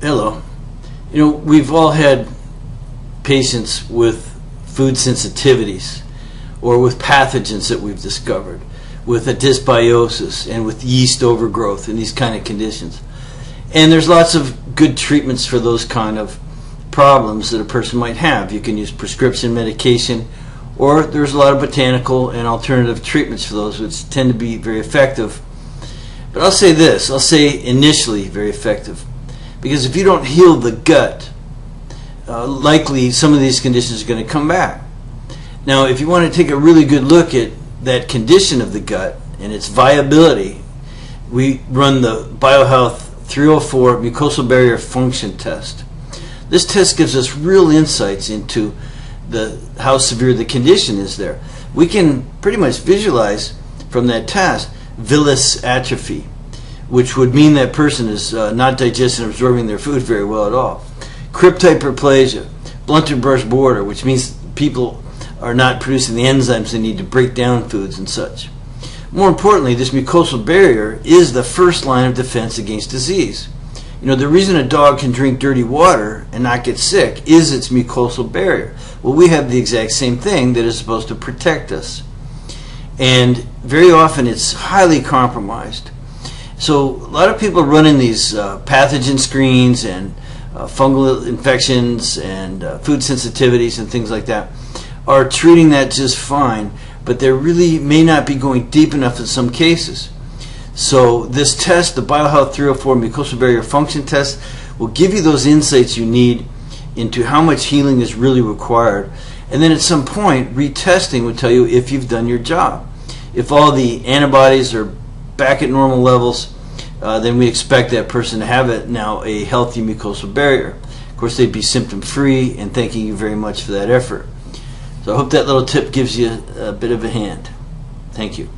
Hello. We've all had patients with food sensitivities or with pathogens that we've discovered, with a dysbiosis and with yeast overgrowth and these kind of conditions. And there's lots of good treatments for those kind of problems that a person might have. You can use prescription medication, or there's a lot of botanical and alternative treatments for those, which tend to be very effective. But I'll say this, initially very effective. Because if you don't heal the gut, likely some of these conditions are going to come back. Now, if you want to take a really good look at that condition of the gut and its viability, we run the BioHealth 304 mucosal barrier function test. This test gives us real insights into how severe the condition is there. We can pretty much visualize from that test villus atrophy, which would mean that person is not digesting and absorbing their food very well at all. Crypt hyperplasia, blunted brush border, which means people are not producing the enzymes they need to break down foods and such. More importantly, this mucosal barrier is the first line of defense against disease. The reason a dog can drink dirty water and not get sick is its mucosal barrier. Well, we have the exact same thing that is supposed to protect us. And very often it's highly compromised. So a lot of people running these pathogen screens and fungal infections and food sensitivities and things like that are treating that just fine, but they really may not be going deep enough in some cases. So this test, the BioHealth 304 mucosal barrier function test, will give you those insights you need into how much healing is really required. And then at some point, retesting will tell you if you've done your job. If all the antibodies are back at normal levels, then we expect that person to have a healthy mucosal barrier. Of course, they'd be symptom-free, and thanking you very much for that effort. So I hope that little tip gives you a bit of a hand. Thank you.